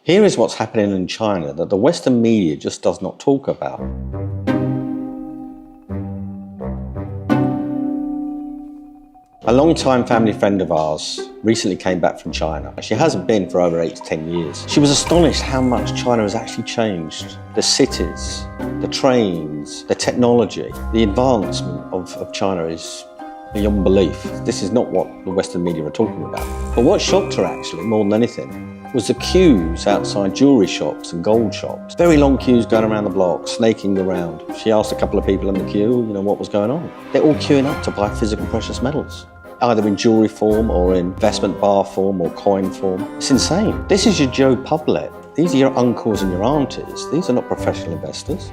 Here is what's happening in China that the Western media just does not talk about. A long-time family friend of ours recently came back from China. She hasn't been for over 8 to 10 years. She was astonished how much China has actually changed. The cities, the trains, the technology, the advancement of China is beyond belief. This is not what the Western media are talking about. But what shocked her actually, more than anything, was the queues outside jewellery shops and gold shops. Very long queues going around the block, snaking around. She asked a couple of people in the queue, what was going on. They're all queuing up to buy physical precious metals, either in jewellery form or in investment bar form or coin form. It's insane. This is your Joe Public. These are your uncles and your aunties. These are not professional investors.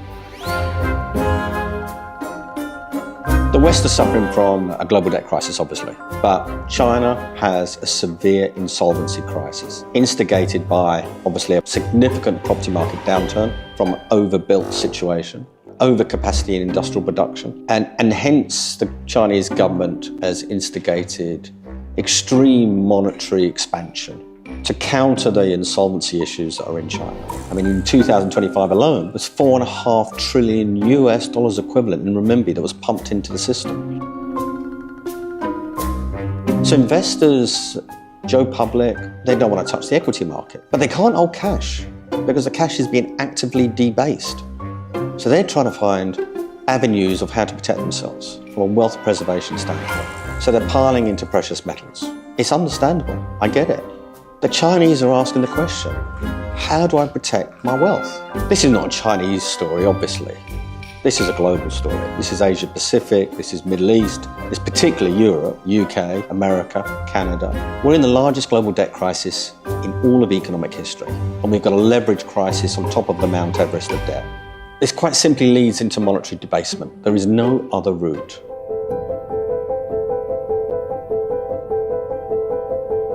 The West is suffering from a global debt crisis, obviously, but China has a severe insolvency crisis, instigated by, obviously, a significant property market downturn from an overbuilt situation, overcapacity in industrial production, and hence the Chinese government has instigated extreme monetary expansion to counter the insolvency issues that are in China. In 2025 alone, it was $4.5 trillion equivalent in renminbi that was pumped into the system. So investors, Joe Public, they don't want to touch the equity market, but they can't hold cash because the cash is being actively debased. So they're trying to find avenues of how to protect themselves from a wealth preservation standpoint. So they're piling into precious metals. It's understandable, I get it. The Chinese are asking the question, how do I protect my wealth? This is not a Chinese story, obviously. This is a global story. This is Asia Pacific, this is Middle East, it's particularly Europe, UK, America, Canada. We're in the largest global debt crisis in all of economic history, and we've got a leverage crisis on top of the Mount Everest of debt. This quite simply leads into monetary debasement. There is no other route.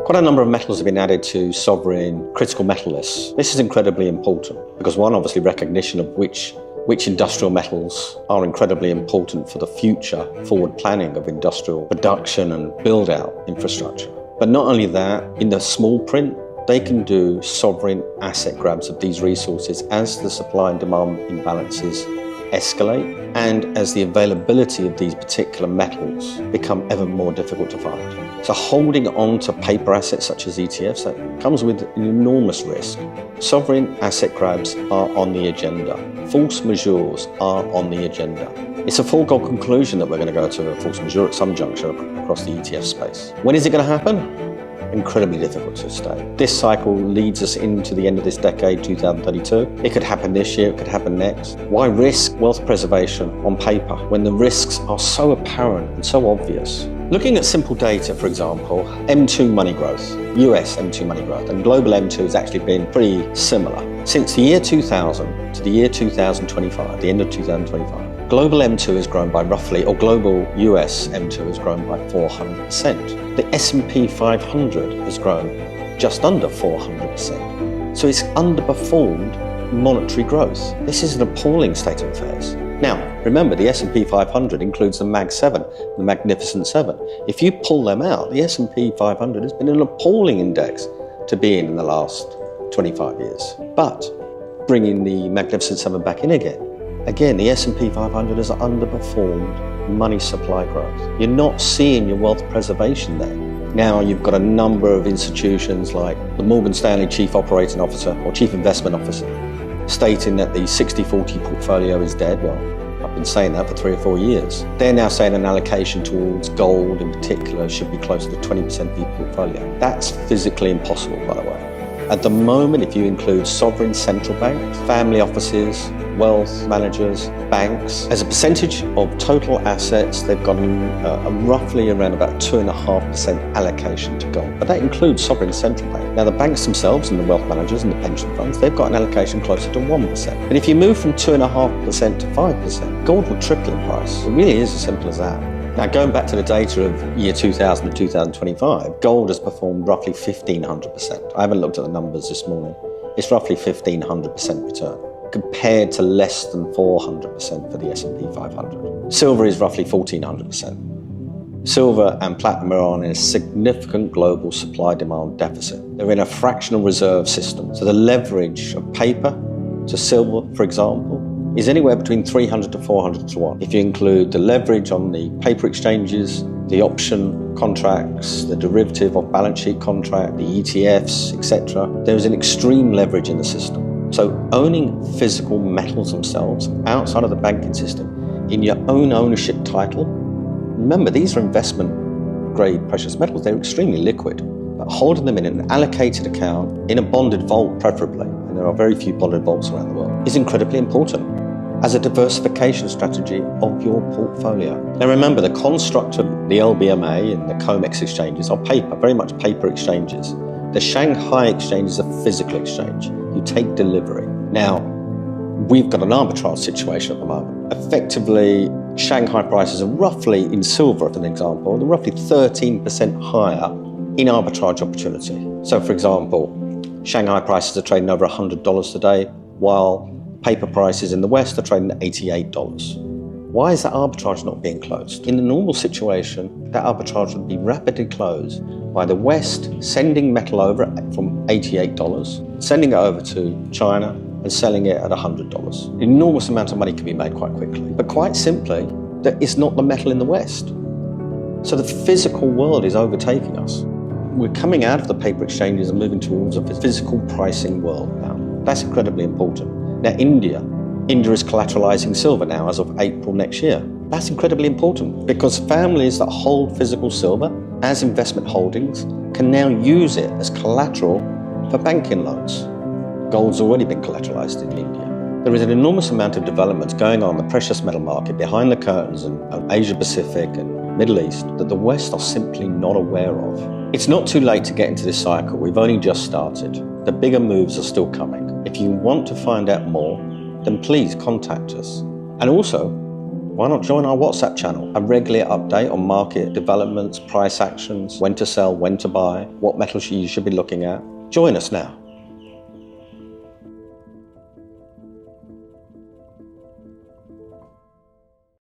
Quite a number of metals have been added to sovereign critical metal lists. This is incredibly important because one, obviously recognition of which industrial metals are incredibly important for the future forward planning of industrial production and build out infrastructure. But not only that, in the small print, they can do sovereign asset grabs of these resources as the supply and demand imbalances escalate and as the availability of these particular metals become ever more difficult to find. So holding on to paper assets such as ETFs, that comes with an enormous risk. Sovereign asset grabs are on the agenda. Force majeures are on the agenda. It's a foregone conclusion that we're going to go to a force majeure at some juncture across the ETF space. When is it going to happen? Incredibly difficult to state. This cycle leads us into the end of this decade, 2032. It could happen this year, it could happen next. Why risk wealth preservation on paper when the risks are so apparent and so obvious? Looking at simple data, for example, M2 money growth, US M2 money growth, and global M2 has actually been pretty similar. Since the year 2000 to the year 2025, the end of 2025, global M2 has grown by roughly, or global US M2 has grown by 400%. The S&P 500 has grown just under 400%. So it's underperformed monetary growth. This is an appalling state of affairs. Now, remember, the S&P 500 includes the Mag 7, the Magnificent 7. If you pull them out, the S&P 500 has been an appalling index to be in the last 25 years. But bringing the Magnificent 7 back in again, the S&P 500 has underperformed money supply growth. You're not seeing your wealth preservation there. Now you've got a number of institutions like the Morgan Stanley Chief Operating Officer or Chief Investment Officer stating that the 60-40 portfolio is dead. Well, I've been saying that for 3 or 4 years. They're now saying an allocation towards gold in particular should be closer to 20% of the portfolio. That's physically impossible, by the way. At the moment, if you include sovereign central banks, family offices, wealth managers, banks, as a percentage of total assets, they've got roughly around about 2.5% allocation to gold. But that includes sovereign central banks. Now, the banks themselves and the wealth managers and the pension funds, they've got an allocation closer to 1%. But if you move from 2.5% to 5%, gold will triple in price. It really is as simple as that. Now, going back to the data of year 2000 to 2025, gold has performed roughly 1,500%. I haven't looked at the numbers this morning. It's roughly 1,500% return, compared to less than 400% for the S&P 500. Silver is roughly 1,400%. Silver and platinum are in a significant global supply-demand deficit. They're in a fractional reserve system. So the leverage of paper to silver, for example, is anywhere between 300 to 400 to 1. If you include the leverage on the paper exchanges, the option contracts, the derivative of balance sheet contract, the ETFs, etc., there is an extreme leverage in the system. So owning physical metals themselves outside of the banking system in your own ownership title, remember these are investment grade precious metals, they're extremely liquid, but holding them in an allocated account, in a bonded vault preferably, and there are very few bonded vaults around the world, is incredibly important as a diversification strategy of your portfolio. Now remember, the construct of the LBMA and the COMEX exchanges are paper, very much paper exchanges. The Shanghai exchange is a physical exchange. You take delivery. Now, we've got an arbitrage situation at the moment. Effectively, Shanghai prices are roughly, in silver as an example, they're roughly 13% higher in arbitrage opportunity. So for example, Shanghai prices are trading over $100 today, while paper prices in the West are trading at $88. Why is that arbitrage not being closed? In a normal situation, that arbitrage would be rapidly closed by the West sending metal over from $88, sending it over to China and selling it at $100. An enormous amount of money can be made quite quickly. But quite simply, there is not the metal in the West. So the physical world is overtaking us. We're coming out of the paper exchanges and moving towards a physical pricing world now. That's incredibly important. Now, India is collateralizing silver now as of April next year. That's incredibly important because families that hold physical silver as investment holdings can now use it as collateral for banking loans. Gold's already been collateralized in India. There is an enormous amount of developments going on in the precious metal market behind the curtains in Asia Pacific and Middle East that the West are simply not aware of. It's not too late to get into this cycle. We've only just started. The bigger moves are still coming. If you want to find out more, then please contact us. And also, why not join our WhatsApp channel? A regular update on market developments, price actions, when to sell, when to buy, what metals you should be looking at. Join us now.